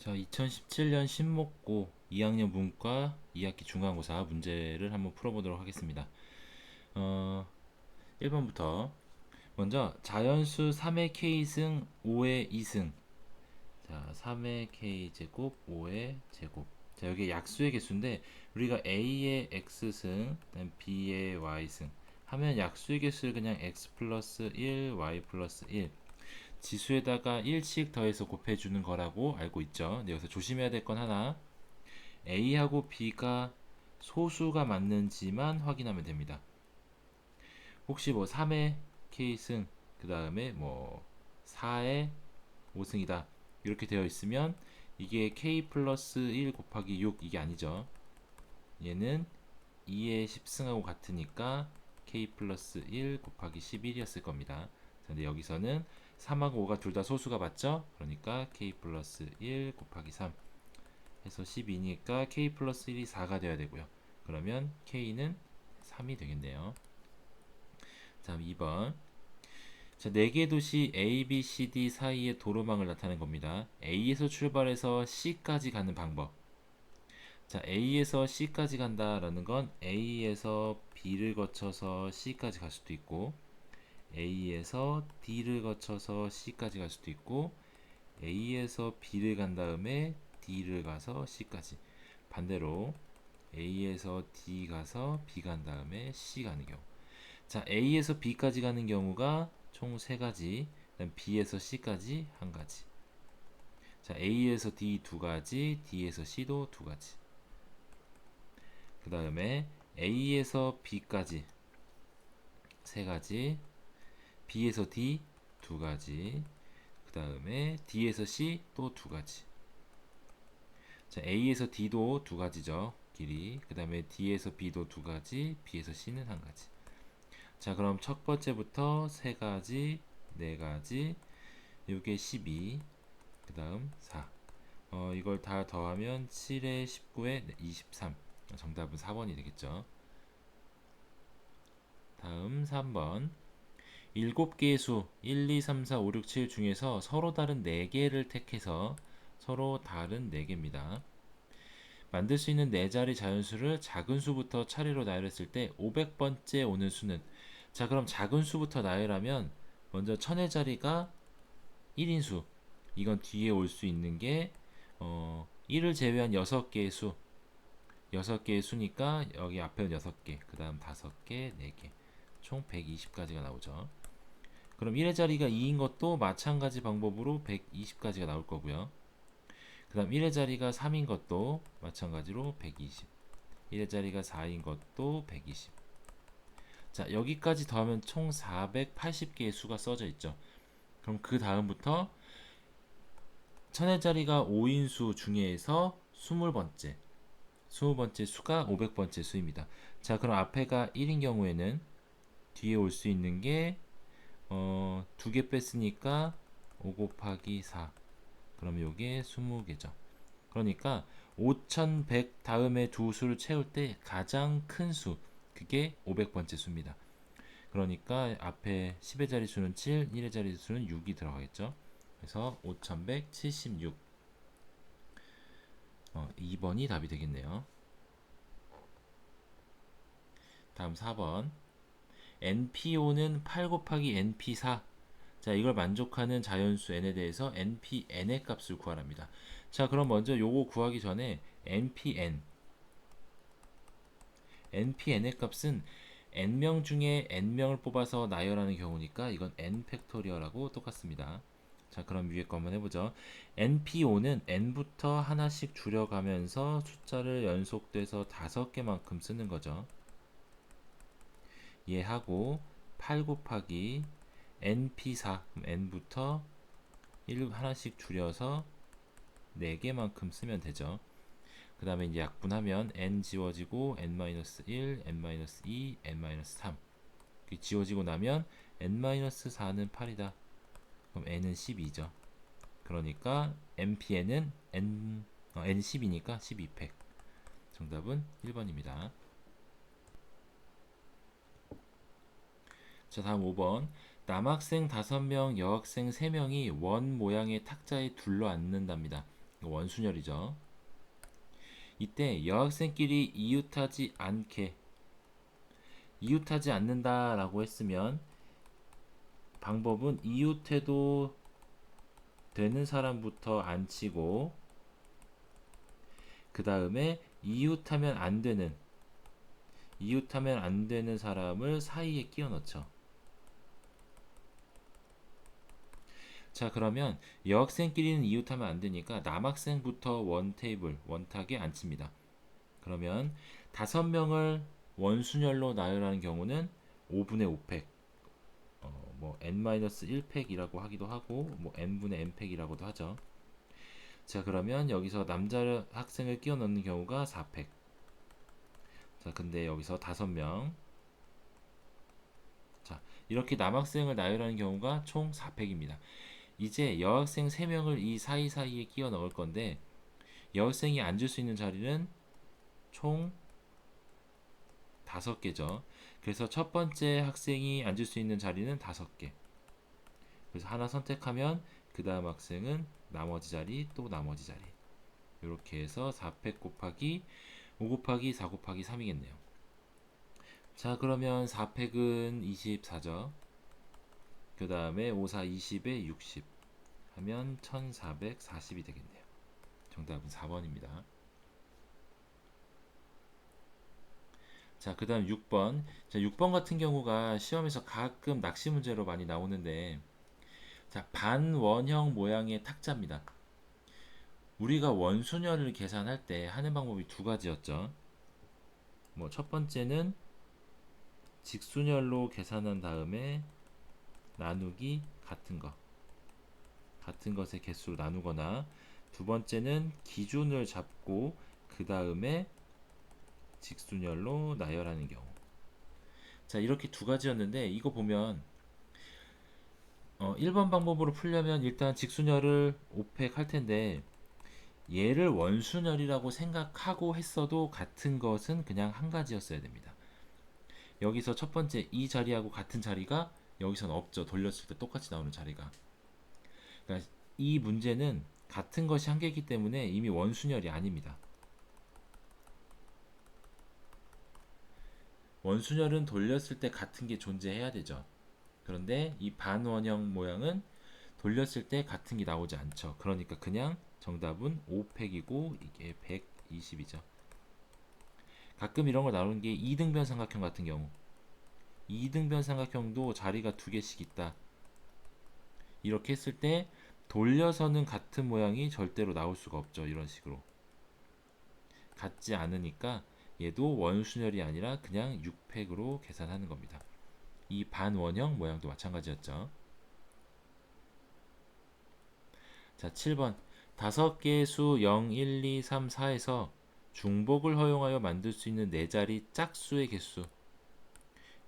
자, 2017년 신목고 2학년 문과 2학기 중간고사 문제를 한번 풀어보도록 하겠습니다. 1번부터 먼저 자연수 3의 k승 5의 2승. 자, 3의 k제곱 5의 제곱. 자, 여기 약수의 개수인데 우리가 a의 x승 b의 y승 하면 약수의 개수를 그냥 x 플러스 1 y 플러스 1 지수에다가 1씩 더해서 곱해주는 거라고 알고 있죠. 근데 여기서 조심해야 될 건 하나, A하고 B가 소수가 맞는지만 확인하면 됩니다. 혹시 뭐 3의 K승, 그 다음에 뭐 4의 5승이다 이렇게 되어 있으면 이게 K 플러스 1 곱하기 6 이게 아니죠. 얘는 2의 10승하고 같으니까 K 플러스 1 곱하기 11이었을 겁니다. 근데 여기서는 3하고 5가 둘 다 소수가 맞죠? 그러니까 K 플러스 1 곱하기 3 해서 12니까 K 플러스 1이 4가 되어야 되고요. 그러면 K는 3이 되겠네요. 다음 2번. 자, 4개 도시 A, B, C, D 사이의 도로망을 나타낸 겁니다. A에서 출발해서 C까지 가는 방법. 자, A에서 C까지 간다라는 건 A에서 B를 거쳐서 C까지 갈 수도 있고 A에서 D를 거쳐서 C까지 갈 수도 있고 A에서 B를 간 다음에 D를 가서 C까지, 반대로 A에서 D 가서 B 간 다음에 C 가는 경우. 자, A에서 B까지 가는 경우가 총 3가지, 그다음 B에서 C까지 1가지. 자, A에서 D 2가지, D에서 C도 2가지. 그 다음에 A에서 B까지 3가지, B에서 D 2가지, 그 다음에 D에서 C 또 2가지. 자, A에서 D도 2가지죠. 길이. 그 다음에 D에서 B도 2가지, B에서 C는 1가지. 자, 그럼 첫 번째부터 3가지, 4가지, 요게 12, 그 다음 4. 이걸 다 더하면 7에 19에 23. 정답은 4번이 되겠죠. 다음 3번. 7개의 수 1, 2, 3, 4, 5, 6, 7 중에서 서로 다른 4개를 택해서 서로 다른 4개입니다. 만들 수 있는 4자리 자연수를 작은 수부터 차례로 나열했을 때 500번째 오는 수는, 자, 그럼 작은 수부터 나열하면 먼저 천의 자리가 1인수, 이건 뒤에 올 수 있는 게 1을 제외한 6개의 수, 6개의 수니까 여기 앞에는 6개, 그 다음 5개, 4개, 총 120가지가 나오죠. 그럼 1의 자리가 2인 것도 마찬가지 방법으로 120가지가 나올 거고요. 그 다음 1의 자리가 3인 것도 마찬가지로 120, 1의 자리가 4인 것도 120. 자, 여기까지 더하면 총 480개의 수가 써져 있죠. 그럼 그 다음부터 천의 자리가 5인 수 중에서 20번째, 20번째 수가 500번째 수입니다. 자, 그럼 앞에가 1인 경우에는 뒤에 올 수 있는 게 2개 뺐으니까 5 곱하기 4. 그럼 요게 20개죠. 그러니까 5100 다음에 두 수를 채울 때 가장 큰 수, 그게 500번째 수입니다. 그러니까 앞에 10의 자리 수는 7, 1의 자리 수는 6이 들어가겠죠. 그래서 5176. 2번이 답이 되겠네요. 다음 4번. NPO는 8 곱하기 NP4. 자, 이걸 만족하는 자연수 n에 대해서 NPn의 값을 구하랍니다. 자, 그럼 먼저 요거 구하기 전에 NPn의 값은 n명 중에 n명을 뽑아서 나열하는 경우니까 이건 n 팩토리얼하고 똑같습니다. 자, 그럼 위에 거 한번 해보죠. NPO는 n부터 하나씩 줄여가면서 숫자를 연속돼서 5개만큼 쓰는 거죠. 얘하고 8 곱하기 NP4, n부터 1 하나씩 줄여서 4개만큼 쓰면 되죠. 그 다음에 이제 약분하면 n 지워지고 n-1, n-2, n-3 지워지고 나면 n-4는 8이다. 그럼 n은 12죠. 그러니까 npn은 n10이니까 12팩. 정답은 1번입니다. 자, 다음 5번. 남학생 5명, 여학생 3명이 원 모양의 탁자에 둘러앉는답니다. 원순열이죠. 이때 여학생끼리 이웃하지 않게, 이웃하지 않는다라고 했으면 방법은 이웃해도 되는 사람부터 안 치고 그 다음에 이웃하면 안 되는 사람을 사이에 끼워 넣죠. 자, 그러면 여학생끼리는 이웃하면 안 되니까 남학생부터 원탁에 앉힙니다. 그러면 5명을 원순열로 나열하는 경우는 5분의 5팩, 뭐 n-1팩이라고 하기도 하고 뭐 n분의 n팩이라고도 하죠. 자, 그러면 여기서 남자 학생을 끼워 넣는 경우가 4팩. 자, 근데 여기서 5명. 자, 이렇게 남학생을 나열하는 경우가 총 4팩입니다. 이제 여학생 3명을 이 사이사이에 끼워 넣을 건데 여학생이 앉을 수 있는 자리는 총 5개죠. 그래서 첫 번째 학생이 앉을 수 있는 자리는 5개. 그래서 하나 선택하면 그 다음 학생은 나머지 자리 또 나머지 자리. 이렇게 해서 4팩 곱하기 5 곱하기 4 곱하기 3이겠네요. 자, 그러면 4팩은 24죠. 그 다음에 5, 4, 20에 60 하면 1440이 되겠네요. 정답은 4번입니다. 자, 그 다음 6번. 자, 6번 같은 경우가 시험에서 가끔 낚시 문제로 많이 나오는데, 자, 반원형 모양의 탁자입니다. 우리가 원순열을 계산할 때 하는 방법이 두 가지였죠. 뭐, 첫 번째는 직순열로 계산한 다음에 나누기 같은 것의 개수로 나누거나, 두 번째는 기준을 잡고 그 다음에 직순열로 나열하는 경우. 자, 이렇게 두 가지였는데 이거 보면 1번 방법으로 풀려면 일단 직순열을 5팩 할 텐데 얘를 원순열이라고 생각하고 했어도 같은 것은 그냥 한 가지였어야 됩니다. 여기서 첫 번째 이 자리하고 같은 자리가 여기서는 없죠. 돌렸을 때 똑같이 나오는 자리가. 그러니까 이 문제는 같은 것이 한 개이기 때문에 이미 원순열이 아닙니다. 원순열은 돌렸을 때 같은 게 존재해야 되죠. 그런데 이 반원형 모양은 돌렸을 때 같은 게 나오지 않죠. 그러니까 그냥 정답은 5팩이고 이게 120이죠. 가끔 이런 걸 나오는 게 이등변 삼각형 같은 경우. 이등변 삼각형도 자리가 두 개씩 있다. 이렇게 했을 때 돌려서는 같은 모양이 절대로 나올 수가 없죠. 이런 식으로. 같지 않으니까 얘도 원순열이 아니라 그냥 6팩으로 계산하는 겁니다. 이 반원형 모양도 마찬가지였죠. 자, 7번. 5개의 수 0, 1, 2, 3, 4에서 중복을 허용하여 만들 수 있는 4자리 짝수의 개수.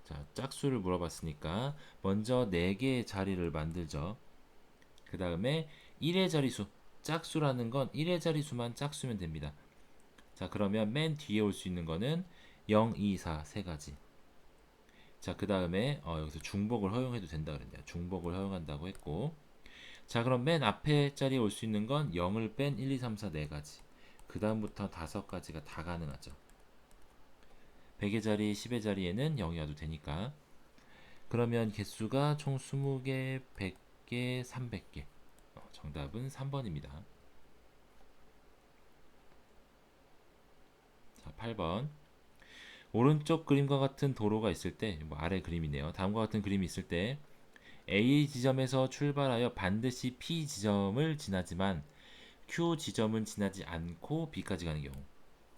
자, 짝수를 물어봤으니까 먼저 4개의 자리를 만들죠. 그 다음에 1의 자리수. 짝수라는 건 1의 자리수만 짝수면 됩니다. 자, 그러면 맨 뒤에 올 수 있는 거는 0, 2, 4 세 가지. 자, 그 다음에 여기서 중복을 허용해도 된다 그랬네요. 중복을 허용한다고 했고, 자, 그럼 맨 앞에 자리에 올 수 있는 건 0을 뺀 1, 2, 3, 4 네 가지. 그 다음부터 5가지가 다 가능하죠. 100의 자리, 10의 자리에는 0이 와도 되니까. 그러면 개수가 총 20개, 100개, 300개. 정답은 3번입니다. 자, 8번. 오른쪽 그림과 같은 도로가 있을 때, 뭐 아래 그림이네요. 다음과 같은 그림이 있을 때, A 지점에서 출발하여 반드시 P 지점을 지나지만 Q 지점은 지나지 않고 B까지 가는 경우.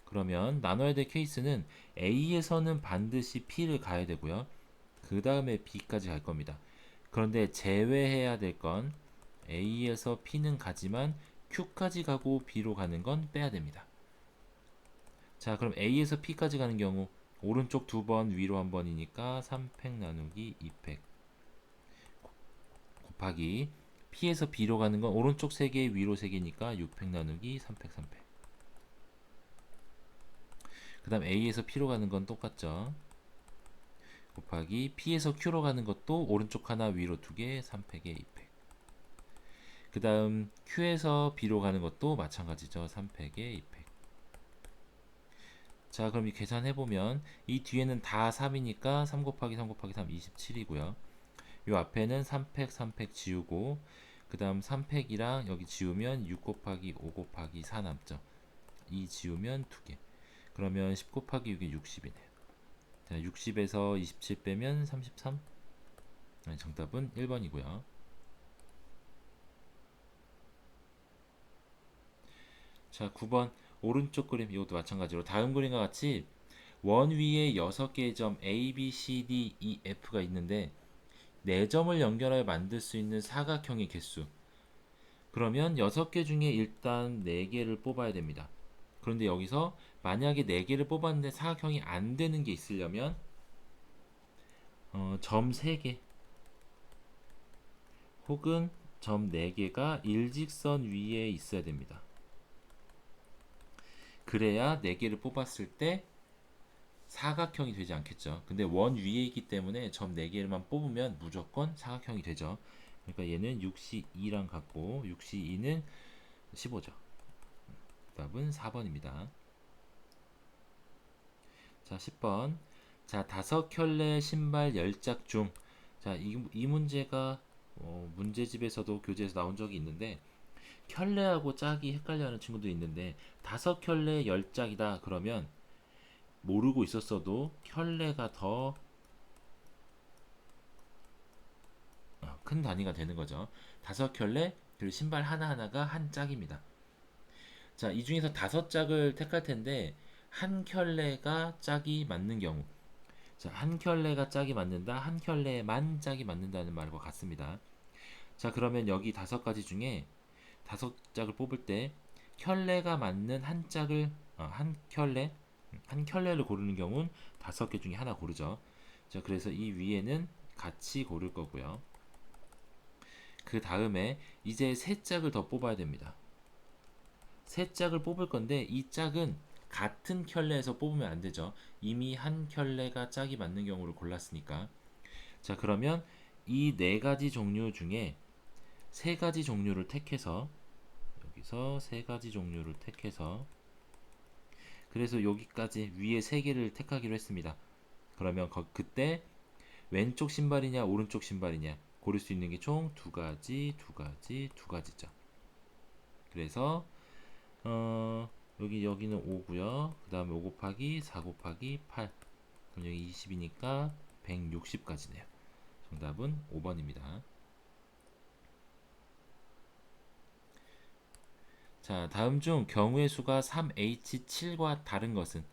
그러면 나눠야 될 케이스는 A에서는 반드시 P를 가야 되고요. 그 다음에 B까지 갈 겁니다. 그런데 제외해야 될 건 A에서 P는 가지만 Q까지 가고 B로 가는 건 빼야 됩니다. 자, 그럼 A에서 P까지 가는 경우 오른쪽 2번, 위로 1번이니까 3팩 나누기 2팩 곱하기 P에서 B로 가는 건 오른쪽 3개, 위로 3개니까 6팩 나누기 3팩 3팩. 그 다음 A에서 P로 가는 건 똑같죠. 곱하기 P에서 Q로 가는 것도 오른쪽 하나, 위로 2개, 3팩에 2팩. 그 다음 Q에서 B로 가는 것도 마찬가지죠. 3팩에 2팩. 자, 그럼 이 계산해보면 이 뒤에는 다 3이니까 3 곱하기 3 곱하기 3 27이고요. 요 앞에는 3팩 3팩 지우고 그 다음 3팩이랑 여기 지우면 6 곱하기 5 곱하기 4 남죠. 2 지우면 2개. 그러면 10 곱하기 6이 60이네요. 자, 60에서 27 빼면 33. 정답은 1번이고요. 자, 9번 오른쪽 그림 이것도 마찬가지로 다음 그림과 같이 원 위에 6개의 점 A, B, C, D, E, F가 있는데 4점을 연결하여 만들 수 있는 사각형의 개수. 그러면 6개 중에 일단 4개를 뽑아야 됩니다. 그런데 여기서 만약에 4개를 뽑았는데 사각형이 안 되는 게 있으려면 점 3개 혹은 점 4개가 일직선 위에 있어야 됩니다. 그래야 4개를 뽑았을 때 사각형이 되지 않겠죠. 근데 원 위에 있기 때문에 점 4개만 뽑으면 무조건 사각형이 되죠. 그러니까 얘는 6C2랑 같고 6C2는 15죠. 답은 4번입니다. 자, 10번. 자, 5켤레 신발 10짝 중. 자, 이 문제가 문제집에서도 교재에서 나온 적이 있는데 켤레하고 짝이 헷갈려하는 친구도 있는데 5켤레 10짝이다 그러면 모르고 있었어도 켤레가 더 큰 단위가 되는 거죠. 5켤레 그리고 신발 하나하나가 한 짝입니다. 자, 이 중에서 5짝을 택할 텐데 한 켤레가 짝이 맞는 경우. 자, 한 켤레가 짝이 맞는다, 한 켤레만 짝이 맞는다는 말과 같습니다. 자, 그러면 여기 5가지 중에 5짝을 뽑을 때 켤레가 맞는 한 짝을 한 켤레를 고르는 경우는 5개 중에 하나 고르죠. 자, 그래서 이 위에는 같이 고를 거고요. 그 다음에 이제 세 짝을 더 뽑아야 됩니다. 세 짝을 뽑을 건데 이 짝은 같은 켤레에서 뽑으면 안 되죠. 이미 한 켤레가 짝이 맞는 경우를 골랐으니까. 자, 그러면 이 네 가지 종류 중에 세 가지 종류를 택해서 여기서 세 가지 종류를 택해서 그래서 여기까지 위에 세 개를 택하기로 했습니다. 그러면 그때 왼쪽 신발이냐 오른쪽 신발이냐 고를 수 있는 게 총 두 가지, 두 가지, 두 가지죠. 그래서 여기는 5고요. 그 다음에 5 곱하기 4 곱하기 8. 그럼 여기 20이니까 160까지네요. 정답은 5번입니다. 자, 다음 중 경우의 수가 3H7과 다른 것은?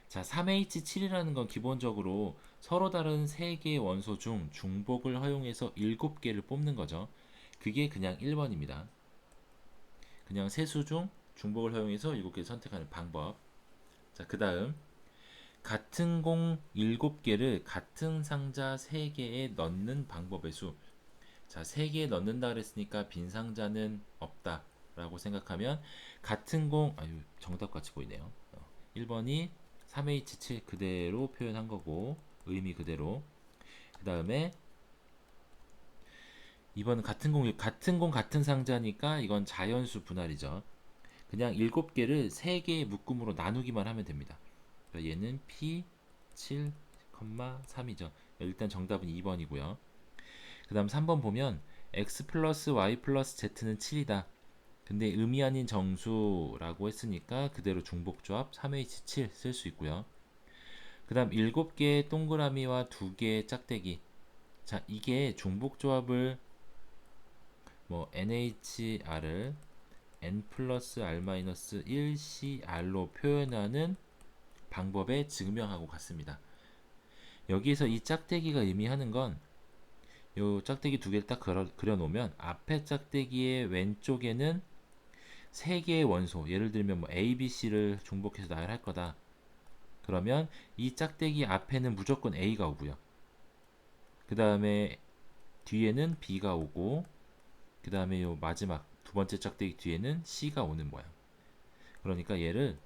자, 3H7이라는 건 기본적으로 서로 다른 3개의 원소 중 중복을 허용해서 7개를 뽑는 거죠. 그게 그냥 1번입니다. 그냥 세수 중 중복을 허용해서 7개를 선택하는 방법. 자, 그 다음 같은 공 7개를 같은 상자 3개에 넣는 방법의 수. 자, 3개에 넣는다 그랬으니까 빈 상자는 없다 라고 생각하면 같은 공 정답 같이 보이네요. 1번이 3H7 그대로 표현한 거고 의미 그대로. 그 다음에 2번은 같은 공 같은 상자니까 이건 자연수 분할이죠. 그냥 7개를 3개의 묶음으로 나누기만 하면 됩니다. 그러니까 얘는 P 7,3이죠. 일단 정답은 2번이고요. 그 다음 3번 보면 x 플러스 y 플러스 z는 7이다. 근데 의미 아닌 정수라고 했으니까 그대로 중복조합 3H7 쓸 수 있고요. 그 다음 7개의 동그라미와 2개의 짝대기. 자, 이게 중복조합을 NHR을 N 플러스 R 마이너스 1CR로 표현하는 방법에 증명하고 같습니다. 여기에서 이 짝대기가 의미하는 건 요 짝대기 2개를 딱 그려놓으면 앞에 짝대기의 왼쪽에는 3개의 원소, 예를 들면 A, B, C를 중복해서 나열할 거다. 그러면 이 짝대기 앞에는 무조건 A가 오고요. 그 다음에 뒤에는 B가 오고 그 다음에 요 마지막 두 번째 짝대기 뒤에는 C가 오는 모양. 그러니까 얘를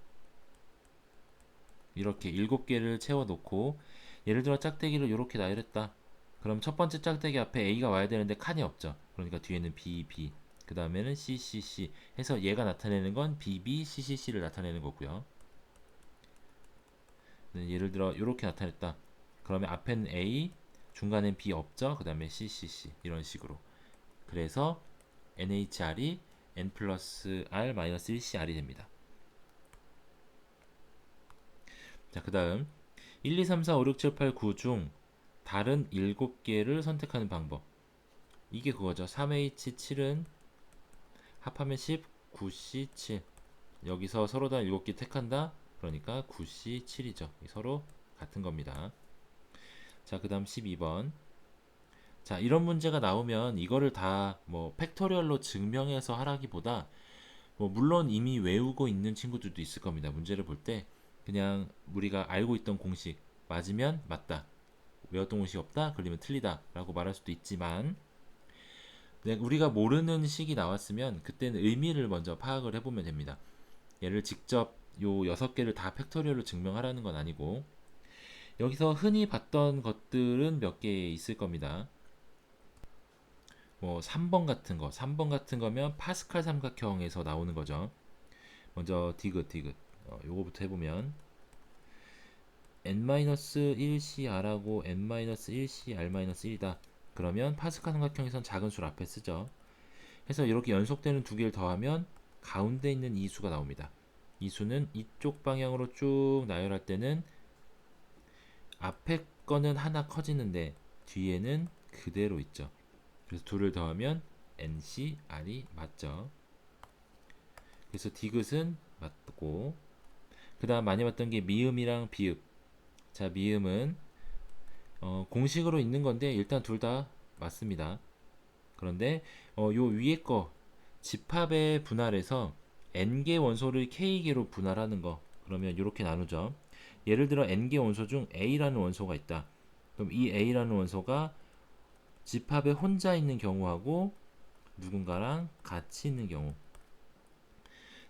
이렇게 7개를 채워놓고 예를 들어 짝대기를 이렇게 나열했다. 그럼 첫 번째 짝대기 앞에 A가 와야 되는데 칸이 없죠. 그러니까 뒤에는 B, B. 그 다음에는 CCC 해서 얘가 나타내는 건 BB, CCC를 나타내는 거고요. 예를 들어 이렇게 나타냈다. 그러면 앞에는 A, 중간엔 B 없죠. 그 다음에 CCC 이런 식으로. 그래서 NHR이 N 플러스 R 마이너스 1CR이 됩니다. 자, 그 다음 1, 2, 3, 4, 5, 6, 7, 8, 9 중 다른 7개를 선택하는 방법. 이게 그거죠. 3H7은 합하면 10, 9C7. 여기서 서로 다 7개 택한다. 그러니까 9C7이죠. 서로 같은 겁니다. 자, 그 다음 12번. 자, 이런 문제가 나오면 이거를 다 뭐 팩토리얼로 증명해서 하라기보다 뭐 물론 이미 외우고 있는 친구들도 있을 겁니다. 문제를 볼 때 그냥 우리가 알고 있던 공식 맞으면 맞다. 외웠던 공식 없다. 그러면 틀리다. 라고 말할 수도 있지만 우리가 모르는 식이 나왔으면 그때는 의미를 먼저 파악을 해보면 됩니다. 얘를 직접 요 6개를 다 팩토리얼로 증명하라는 건 아니고 여기서 흔히 봤던 것들은 몇 개 있을 겁니다. 뭐 3번 같은 거면 파스칼 삼각형에서 나오는 거죠. 먼저 디귿 요거부터 해보면 n-1cr하고 n-1cr-1이다. 그러면 파스칼 삼각형에선 작은 수를 앞에 쓰죠. 해서 이렇게 연속되는 두 개를 더하면 가운데 있는 이 수가 나옵니다. 이 수는 이쪽 방향으로 쭉 나열할 때는 앞에 거는 하나 커지는데 뒤에는 그대로 있죠. 그래서 둘을 더하면 NCR이 맞죠. 그래서 디귿은 맞고 그 다음 많이 봤던 게 미음이랑 비읍. 자, 미음은 공식으로 있는 건데 일단 둘 다 맞습니다. 그런데 요 위에 거 집합의 분할에서 n개 원소를 k개로 분할하는 거 그러면 이렇게 나누죠. 예를 들어 n개 원소 중 a라는 원소가 있다. 그럼 이 a라는 원소가 집합에 혼자 있는 경우하고 누군가랑 같이 있는 경우.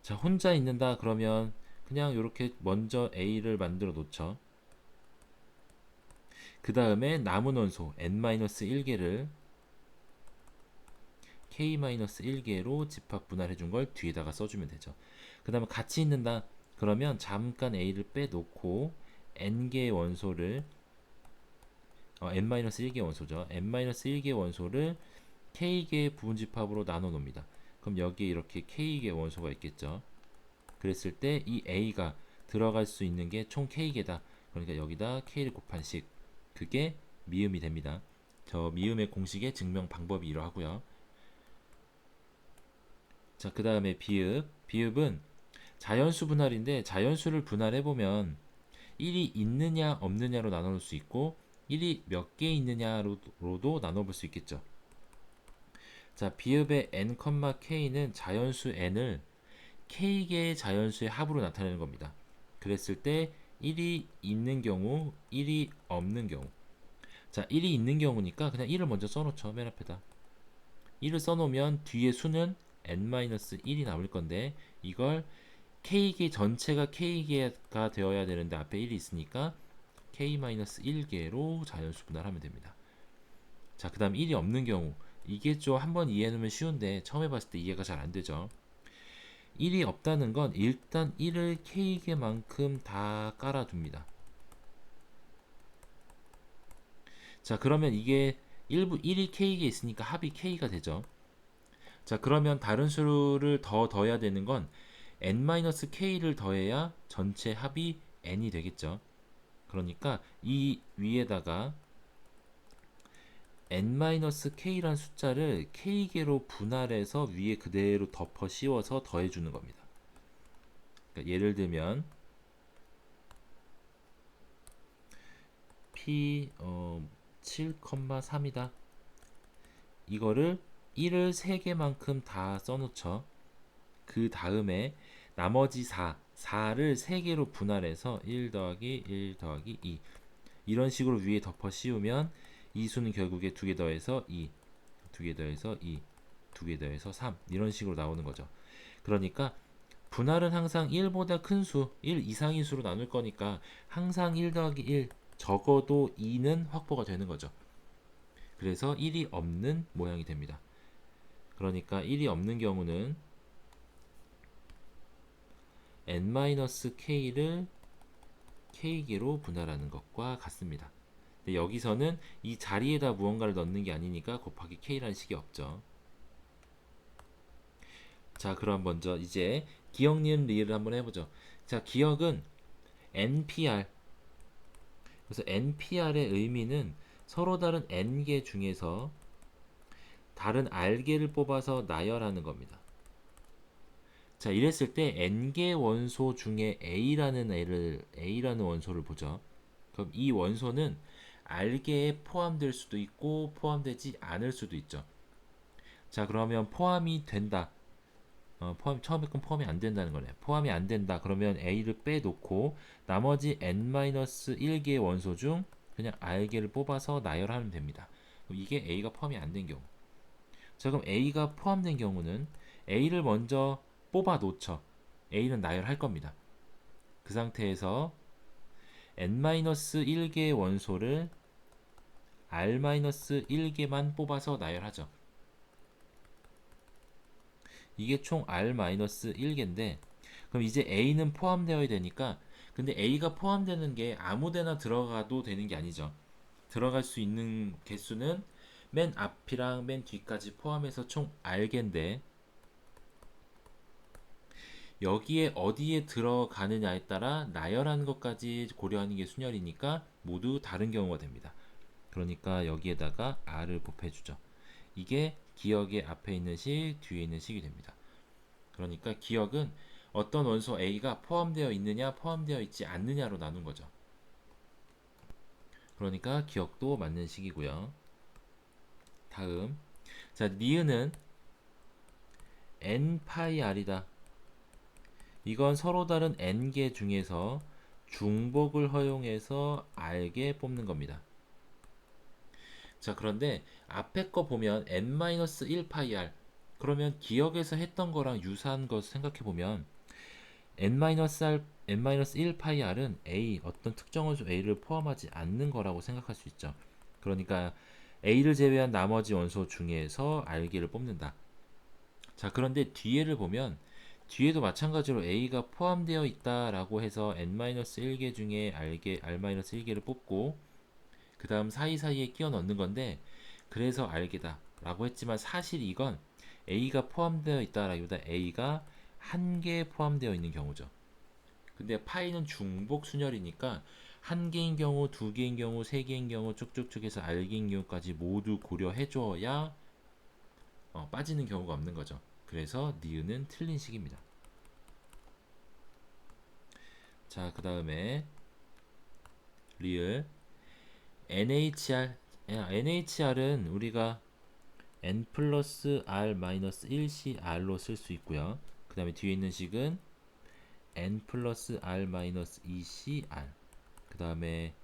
자, 혼자 있는다 그러면 그냥 이렇게 먼저 a를 만들어 놓죠. 그 다음에 남은 원소 n-1개를 k-1개로 집합 분할해 준 걸 뒤에다가 써주면 되죠. 그 다음에 같이 있는다 그러면 잠깐 a를 빼놓고 n개의 원소를 n-1개 원소죠. n-1개 원소를 k개의 부분집합으로 나눠 놓습니다. 그럼 여기에 이렇게 k개 원소가 있겠죠. 그랬을 때 이 a가 들어갈 수 있는 게 총 k개다. 그러니까 여기다 k를 곱한 식. 그게 미음이 됩니다. 저 미음의 공식의 증명 방법이 이러하고요. 자, 그 다음에 비읍. 비읍은 자연수 분할인데 자연수를 분할해 보면 1이 있느냐 없느냐로 나눠볼 수 있고 1이 몇 개 있느냐로도 나눠볼 수 있겠죠. 자, 비읍의 n, k는 자연수 n을 k개의 자연수의 합으로 나타내는 겁니다. 그랬을 때 1이 있는 경우, 1이 없는 경우. 자, 1이 있는 경우니까 그냥 1을 먼저 써놓죠. 맨 앞에다. 1을 써놓으면 뒤에 수는 n-1이 나올 건데 이걸 k개 전체가 k개가 되어야 되는데 앞에 1이 있으니까 k-1개로 자연수 분할하면 됩니다. 자, 그 다음 1이 없는 경우 이게 좀 한번 이해해놓으면 쉬운데 처음 해봤을 때 이해가 잘 안되죠. 1이 없다는 건 일단 1을 k개만큼 다 깔아둡니다. 자, 그러면 이게 1이 k개 있으니까 합이 k가 되죠. 자, 그러면 다른 수를 더 더해야 되는 건 n-k를 더해야 전체 합이 n이 되겠죠. 그러니까 이 위에다가 n-k란 숫자를 k개로 분할해서 위에 그대로 덮어 씌워서 더해주는 겁니다. 그러니까 예를 들면 p 7,3이다. 이거를 1을 3개만큼 다 써놓죠. 그 다음에 나머지 4를 3개로 분할해서 1 더하기 1 더하기 2 이런 식으로 위에 덮어 씌우면 이 수는 결국에 2개 더해서 2, 2개 더해서 2, 2개 더해서 3 이런 식으로 나오는 거죠. 그러니까 분할은 항상 1보다 큰 수, 1 이상인 수로 나눌 거니까 항상 1 더하기 1, 적어도 2는 확보가 되는 거죠. 그래서 1이 없는 모양이 됩니다. 그러니까 1이 없는 경우는 n-k를 k개로 분할하는 것과 같습니다. 근데 여기서는 이 자리에다 무언가를 넣는 게 아니니까 곱하기 k라는 식이 없죠. 자, 그럼 먼저 이제 기억, 니은, 리을을 한번 해보죠. 자, 기억은 npr. 그래서 npr의 의미는 서로 다른 n개 중에서 다른 r개를 뽑아서 나열하는 겁니다. 자, 이랬을 때 n개 원소 중에 a라는 원소를 보죠. 그럼 이 원소는 r개에 포함될 수도 있고 포함되지 않을 수도 있죠. 자, 그러면 포함이 된다. 처음에 건 포함이 안 된다는 거네. 포함이 안 된다. 그러면 a를 빼놓고 나머지 n-1개의 원소 중 그냥 r개를 뽑아서 나열하면 됩니다. 그럼 이게 a가 포함이 안 된 경우. 자, 그럼 a가 포함된 경우는 a를 먼저 뽑아 놓죠. a는 나열할 겁니다. 그 상태에서 n-1개의 원소를 r-1개만 뽑아서 나열하죠. 이게 총 r-1개인데 그럼 이제 a는 포함되어야 되니까 근데 a가 포함되는 게 아무데나 들어가도 되는 게 아니죠. 들어갈 수 있는 개수는 맨 앞이랑 맨 뒤까지 포함해서 총 r개인데 여기에 어디에 들어가느냐에 따라 나열하는 것까지 고려하는 게 순열이니까 모두 다른 경우가 됩니다. 그러니까 여기에다가 r을 곱해주죠. 이게 기억의 앞에 있는 식, 뒤에 있는 식이 됩니다. 그러니까 기억은 어떤 원소 A가 포함되어 있느냐, 포함되어 있지 않느냐로 나눈 거죠. 그러니까 기억도 맞는 식이고요. 다음, 자, 니은은 n-r이다. 이건 서로 다른 n개 중에서 중복을 허용해서 r개 뽑는 겁니다. 자, 그런데 앞에 거 보면 n-1πr 그러면 기억에서 했던 거랑 유사한 거 생각해 보면 n-1πr은 a 어떤 특정 원소 a를 포함하지 않는 거라고 생각할 수 있죠. 그러니까 a를 제외한 나머지 원소 중에서 r개를 뽑는다. 자, 그런데 뒤에를 보면 뒤에도 마찬가지로 a가 포함되어 있다라고 해서 n-1개 중에 r-1개를 뽑고 그 다음 사이사이에 끼워 넣는 건데 그래서 r개다 라고 했지만 사실 이건 a가 포함되어 있다라기보다 a가 한 개에 포함되어 있는 경우죠. 근데 파이는 중복 순열이니까 한 개인 경우, 두 개인 경우, 세 개인 경우 쭉쭉쭉 해서 r개인 경우까지 모두 고려해줘야 빠지는 경우가 없는 거죠. 그래서 니은은 틀린 식입니다. 자, 그 다음에 리을 NHR NHR은 우리가 n 플러스 r 마이너스 1CR로 쓸 수 있고요. 그 다음에 뒤에 있는 식은 n 플러스 r 마이너스 2CR 그 다음에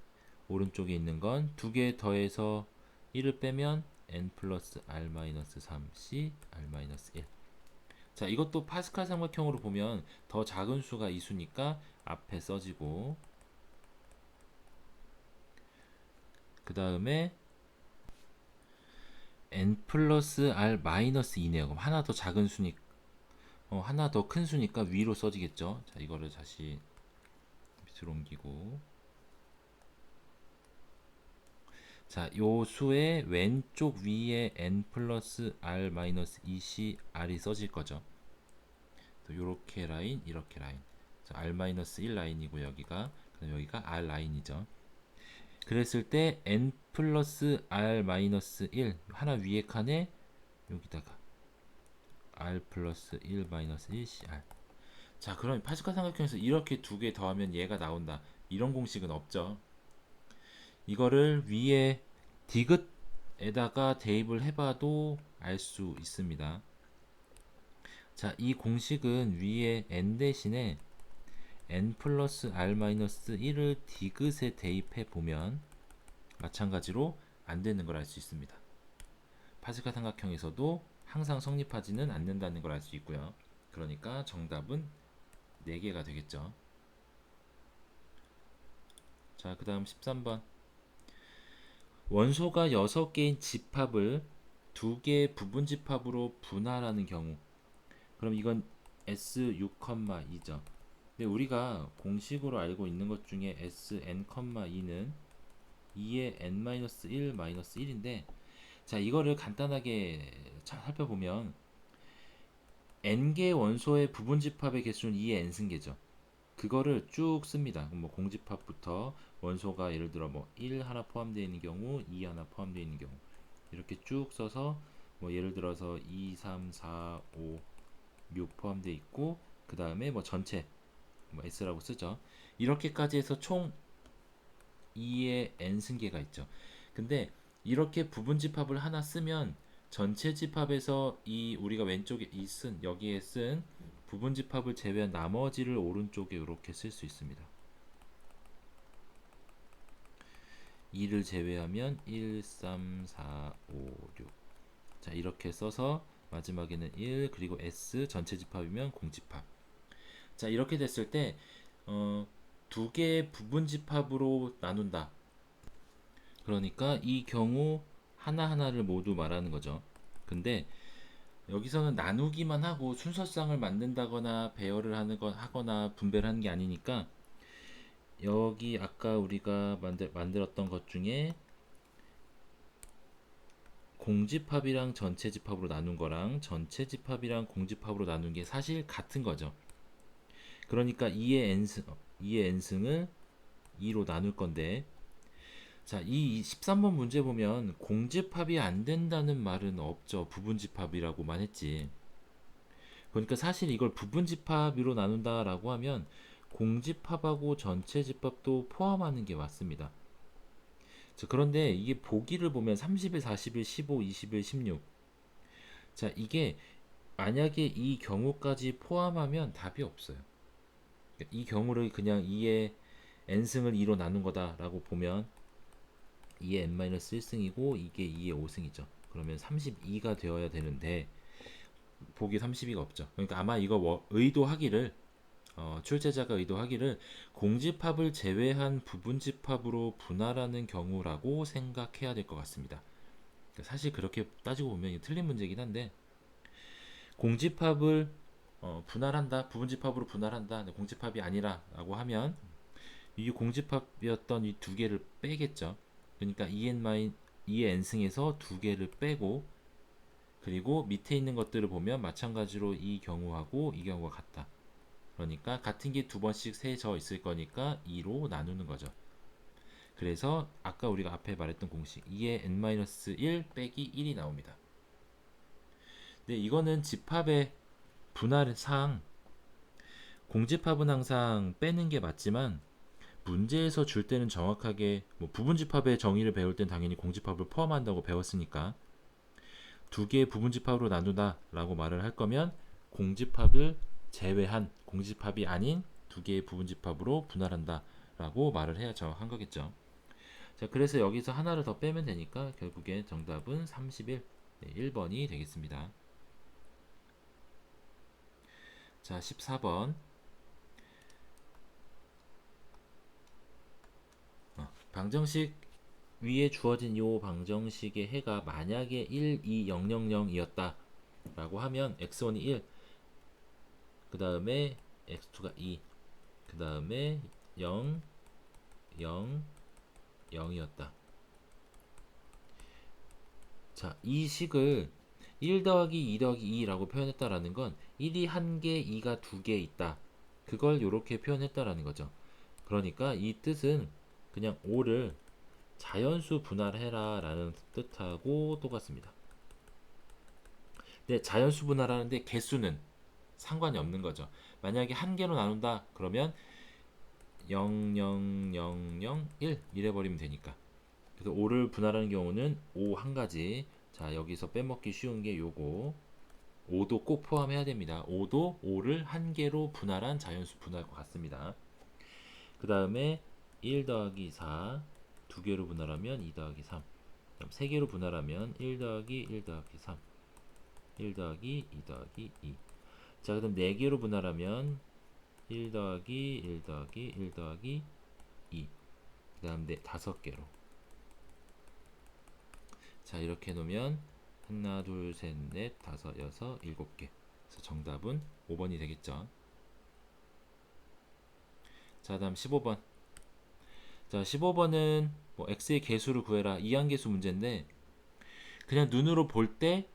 오른쪽에 있는 건 두 개 더해서 1을 빼면 n 플러스 r 마이너스 3C r 마이너스 1. 자, 이것도 파스칼 삼각형으로 보면 더 작은 수가 이 수니까 앞에 써지고 그 다음에 n 플러스 r 마이너스 2네요. 그럼 하나 더 작은 수니까 하나 더 큰 수니까 위로 써지겠죠. 자, 이거를 다시 밑으로 옮기고 자, 요 수의 왼쪽 위에 n 플러스 r 마이너스 2c r이 써질 거죠. 또 요렇게 라인, 이렇게 라인. 자, r 마이너스 1 라인이고 여기가 그럼 여기가 r 라인이죠. 그랬을 때 n 플러스 r 마이너스 1 하나 위에 칸에 여기다가 r 플러스 1 마이너스 1cr. 자, 그럼 파스칼 삼각형에서 이렇게 두 개 더하면 얘가 나온다. 이런 공식은 없죠. 이거를 위에 디귿에다가 대입을 해봐도 알 수 있습니다. 자, 이 공식은 위에 n 대신에 n 플러스 r 마이너스 1을 디귿에 대입해 보면 마찬가지로 안 되는 걸 알 수 있습니다. 파스칼 삼각형에서도 항상 성립하지는 않는다는 걸 알 수 있고요. 그러니까 정답은 4개가 되겠죠. 자, 그 다음 13번 원소가 6개인 집합을 두 개의 부분집합으로 분할하는 경우, 그럼 이건 S6,2죠. 근데 우리가 공식으로 알고 있는 것 중에 Sn,2는 2의 n-1 1인데, 자, 이거를 간단하게 살펴보면 n개 원소의 부분집합의 개수는 2의 n승계죠. 그거를 쭉 씁니다. 뭐 공집합부터 원소가 예를 들어 뭐 1 하나 포함되어 있는 경우, 2 하나 포함되어 있는 경우, 이렇게 쭉 써서 뭐 예를 들어서 2, 3, 4, 5, 6 포함되어 있고, 그 다음에 뭐 전체 뭐 S라고 쓰죠. 이렇게까지 해서 총 2의 n승계가 있죠. 근데 이렇게 부분집합을 하나 쓰면 전체 집합에서 이 우리가 왼쪽에 여기에 쓴 부분집합을 제외한 나머지를 오른쪽에 이렇게 쓸 수 있습니다. 2를 제외하면 1, 3, 4, 5, 6. 자, 이렇게 써서 마지막에는 1 그리고 S 전체 집합이면 공집합. 자, 이렇게 됐을 때 두 개의 부분집합으로 나눈다. 그러니까 이 경우 하나하나를 모두 말하는 거죠. 근데 여기서는 나누기만 하고 순서쌍을 만든다거나 배열을 하거나 분배를 하는 게 아니니까, 여기 아까 우리가 만들었던 것 중에 공집합이랑 전체 집합으로 나눈 거랑 전체 집합이랑 공집합으로 나눈 게 사실 같은 거죠. 그러니까 2의 n승을 2로 나눌 건데, 자, 이 13번 문제 보면 공집합이 안 된다는 말은 없죠. 부분집합이라고만 했지. 그러니까 사실 이걸 부분집합으로 나눈다라고 하면 공집합하고 전체 집합도 포함하는 게 맞습니다. 자, 그런데 이게 보기를 보면 30일, 40일, 15, 20일, 16. 자, 이게 만약에 이 경우까지 포함하면 답이 없어요. 이 경우를 그냥 2의 n승을 2로 나눈 거다라고 보면 2의 n-1승이고 이게 2의 5승이죠. 그러면 32가 되어야 되는데 보기 32가 없죠. 그러니까 아마 이거 의도하기를, 출제자가 의도하기를 공집합을 제외한 부분집합으로 분할하는 경우라고 생각해야 될 것 같습니다. 사실 그렇게 따지고 보면 틀린 문제긴 한데, 공집합을 분할한다, 부분집합으로 분할한다, 공집합이 아니라라고 하면 이 공집합이었던 이 두 개를 빼겠죠. 그러니까 2의 n승에서 두 개를 빼고, 그리고 밑에 있는 것들을 보면 마찬가지로 이 경우하고 이 경우가 같다. 그러니까 같은 게 두 번씩 세져 있을 거니까 2로 나누는 거죠. 그래서 아까 우리가 앞에 말했던 공식 2의 n-1 빼기 1이 나옵니다. 근데 이거는 집합의 분할상 공집합은 항상 빼는 게 맞지만, 문제에서 줄 때는 정확하게 뭐 부분집합의 정의를 배울 땐 당연히 공집합을 포함한다고 배웠으니까 두 개의 부분집합으로 나누다 라고 말을 할 거면 공집합을 제외한, 공집합이 아닌 두 개의 부분집합으로 분할한다 라고 말을 해야 정확한 거겠죠. 자, 그래서 여기서 하나를 더 빼면 되니까 결국에 정답은 31, 1번이 되겠습니다. 자, 14번. 방정식 위에 주어진 요 방정식의 해가 만약에 1, 2, 0, 0, 0이었다 라고 하면 x1이 1, 그 다음에 x2가 2, 그 다음에 0, 0, 0이었다. 자, 이 식을 1 더하기 2 더하기 2라고 표현했다라는 건 1이 1개, 2가 2개 있다. 그걸 이렇게 표현했다라는 거죠. 그러니까 이 뜻은 그냥 5를 자연수 분할해라 라는 뜻하고 똑같습니다. 근데 자연수 분할하는데 개수는 상관이 없는 거죠. 만약에 1개로 나눈다 그러면 0, 0, 0, 0, 1 이래버리면 되니까. 그래서 5를 분할하는 경우는 5 한 가지. 자, 여기서 빼먹기 쉬운 게 요거 5도 꼭 포함해야 됩니다. 5도 5를 한 개로 분할한 자연수 분할과 같습니다. 그 다음에 1 더하기 4 두 개로 분할하면 2 더하기 3, 그럼 세 개로 분할하면 1 더하기 1 더하기 3, 1 더하기 2 더하기 2. 자, 그럼 네 개로 분할하면 1 더하기 1 더하기 1 더하기 2. 그 다음 다섯 개로. 자, 이렇게 놓으면 하나, 둘, 셋, 넷, 다섯, 여섯, 일곱 개. 그래서 정답은 5번이 되겠죠. 자, 다음 15번. 자, 15번은 뭐 x의 개수를 구해라 이항계수 문제인데 그냥 눈으로 볼 때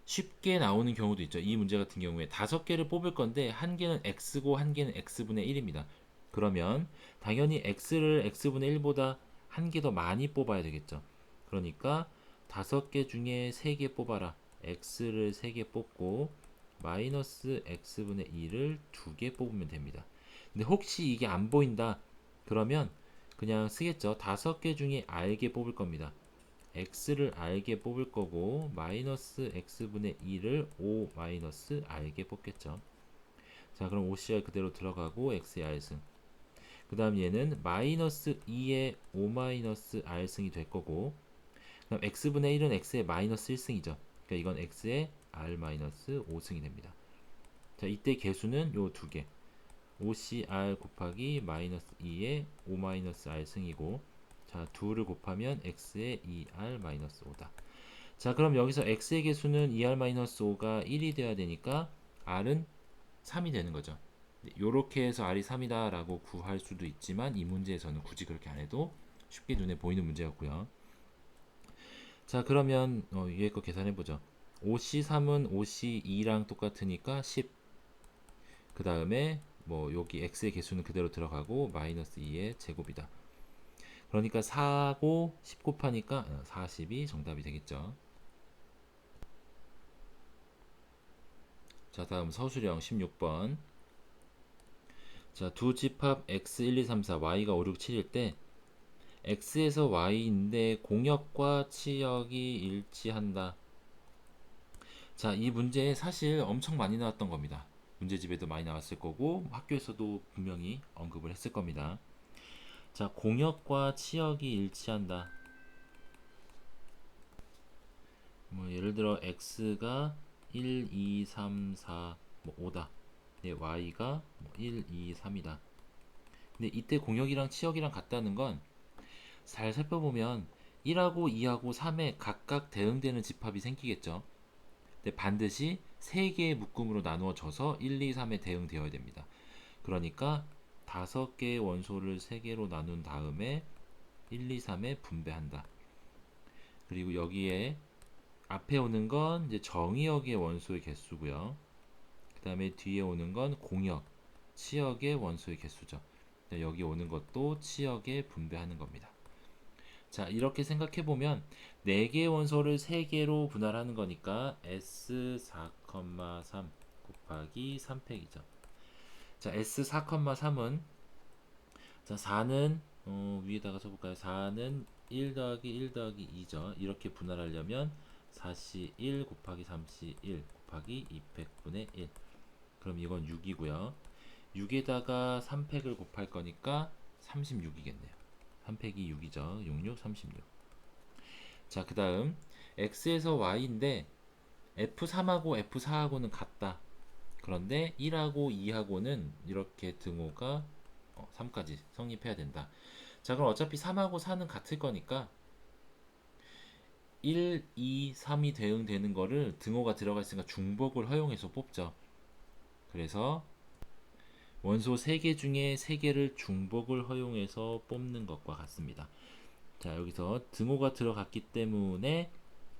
쉽게 나오는 경우도 있죠. 이 문제 같은 경우에 5개를 뽑을 건데 한 개는 x고 한 개는 x분의 1입니다. 그러면 당연히 x를 x분의 1보다 한 개 더 많이 뽑아야 되겠죠. 그러니까 5개 중에 3개 뽑아라. x를 3개 뽑고 마이너스 x분의 2를 2개 뽑으면 됩니다. 근데 혹시 이게 안 보인다. 그러면 그냥 쓰겠죠. 5개 중에 알게 뽑을 겁니다. x를 알게 뽑을 거고 마이너스 x분의 2를 5 마이너스 알게 뽑겠죠. 자, 그럼 OCR 그대로 들어가고 x의 r승. 그 다음 얘는 마이너스 2의 5 마이너스 r승이 될 거고 그 다음 x분의 1은 x의 마이너스 1승이죠. 그러니까 이건 x의 r 마이너스 5승이 됩니다. 자, 이때 개수는 요 두 개. OCR 곱하기 마이너스 2의 5 마이너스 r승이고 자, 2를 곱하면 x의 2r 마이너스 5다. 자, 그럼 여기서 x의 개수는 2r-5가 1이 돼야 되니까 r은 3이 되는 거죠. 이렇게 해서 r이 3이다 라고 구할 수도 있지만 이 문제에서는 굳이 그렇게 안 해도 쉽게 눈에 보이는 문제였고요. 자, 그러면 위에 거 계산해 보죠. OC3은 OC2랑 똑같으니까 10. 그 다음에 뭐 여기 x의 개수는 그대로 들어가고 마이너스 2의 제곱이다. 그러니까 4고 10 곱하니까 40이 정답이 되겠죠. 자, 다음 서술형 16번. 자, 두 집합 x 1, 2, 3, 4, y가 5, 6, 7일 때 x에서 y인데 공역과 치역이 일치한다. 자, 이 문제 사실 엄청 많이 나왔던 겁니다. 문제집에도 많이 나왔을 거고 학교에서도 분명히 언급을 했을 겁니다. 자, 공역과 치역이 일치한다. 뭐 예를 들어 x가 1, 2, 3, 4, 뭐 5다. 근데 y가 1, 2, 3이다. 근데 이때 공역이랑 치역이랑 같다는 건 잘 살펴보면 1하고 2하고 3에 각각 대응되는 집합이 생기겠죠. 근데 반드시 3개의 묶음으로 나누어져서 1, 2, 3에 대응되어야 됩니다. 그러니까 5개의 원소를 3개로 나눈 다음에 1, 2, 3에 분배한다. 그리고 여기에 앞에 오는 건 이제 정의역의 원소의 개수고요. 그 다음에 뒤에 오는 건 공역, 치역의 원소의 개수죠. 여기 오는 것도 치역에 분배하는 겁니다. 자, 이렇게 생각해 보면 4개의 원소를 3개로 분할하는 거니까 S4,3 곱하기 3팩이죠. 자, S4,3은 자, 4는 위에다가 써볼까요? 4는 1 더하기 1 더하기 2죠. 이렇게 분할하려면 4시 1 곱하기 3시 1 곱하기 2팩분의 1. 그럼 이건 6이고요. 6에다가 3팩을 곱할 거니까 36이겠네요. 3팩이 6이죠. 66, 36. 자, 그 다음 x에서 y인데 f3하고 f4하고는 같다. 그런데 1하고 2하고는 이렇게 등호가 3까지 성립해야 된다. 자, 그럼 어차피 3하고 4는 같을 거니까 1, 2, 3이 대응되는 거를 등호가 들어가 있으니까 중복을 허용해서 뽑죠. 그래서 원소 3개 중에 3개를 중복을 허용해서 뽑는 것과 같습니다. 자, 여기서 등호가 들어갔기 때문에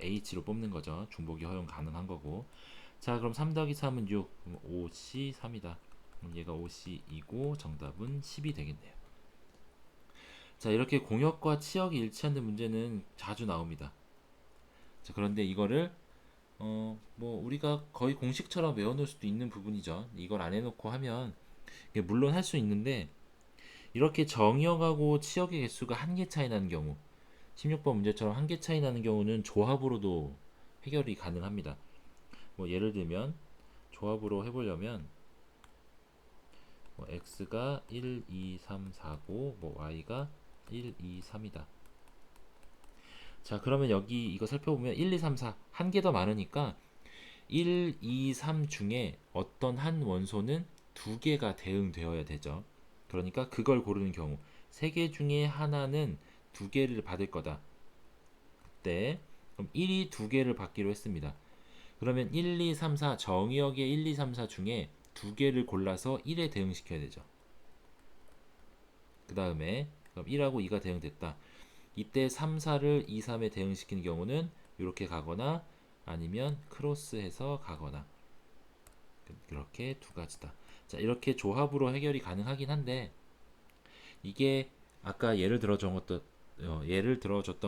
H로 뽑는 거죠. 중복이 허용 가능한 거고. 자, 그럼 3 더하기 3은 6. 그럼 5C 3이다. 그럼 얘가 5C이고 정답은 10이 되겠네요. 자, 이렇게 공역과 치역이 일치하는 문제는 자주 나옵니다. 자, 그런데 이거를 뭐 우리가 거의 공식처럼 외워놓을 수도 있는 부분이죠. 이걸 안 해놓고 하면 물론 할 수 있는데 이렇게 정역하고 치역의 개수가 한 개 차이 나는 경우 16번 문제처럼 한 개 차이 나는 경우는 조합으로도 해결이 가능합니다. 뭐 예를 들면 조합으로 해보려면 뭐 x가 1, 2, 3, 4고 뭐 y가 1, 2, 3이다. 자, 그러면 여기 이거 살펴보면 1, 2, 3, 4 한 개 더 많으니까 1, 2, 3 중에 어떤 한 원소는 두 개가 대응되어야 되죠. 그러니까 그걸 고르는 경우 세 개 중에 하나는 두 개를 받을 거다. 그때 그럼 1이 두 개를 받기로 했습니다. 그러면 1, 2, 3, 4 정의역의 1, 2, 3, 4 중에 두 개를 골라서 1에 대응시켜야 되죠. 그 다음에 그럼 1하고 2가 대응됐다. 이때 3, 4를 2, 3에 대응시키는 경우는 이렇게 가거나 아니면 크로스해서 가거나 이렇게 두 가지다. 자, 이렇게 조합으로 해결이 가능하긴 한데 이게 아까 예를 들어줬던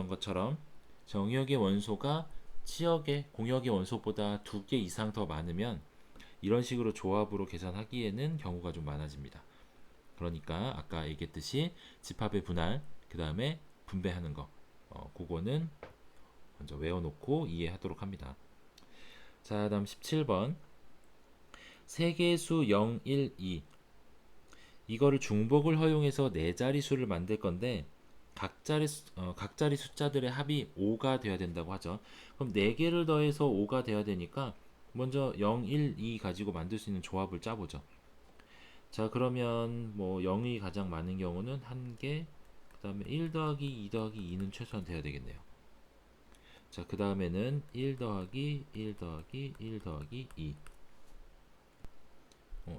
것처럼 정의역의 원소가 치역의 공역의 원소보다 두 개 이상 더 많으면 이런 식으로 조합으로 계산하기에는 경우가 좀 많아집니다. 그러니까 아까 얘기했듯이 집합의 분할, 그 다음에 분배하는 거, 그거는 먼저 외워놓고 이해하도록 합니다. 자, 다음 17번. 세개수 0, 1, 2. 이거를 중복을 허용해서 네 자리 수를 만들 건데 각자리 숫자들의 합이 5가 돼야 된다고 하죠. 그럼 4개를 더해서 5가 돼야 되니까 먼저 0, 1, 2 가지고 만들 수 있는 조합을 짜보죠. 자, 그러면 뭐 0이 가장 많은 경우는 1개, 그 다음에 1 더하기 2 더하기 2는 최소한 돼야 되겠네요. 자, 그 다음에는 1 더하기 1 더하기 1 더하기 2.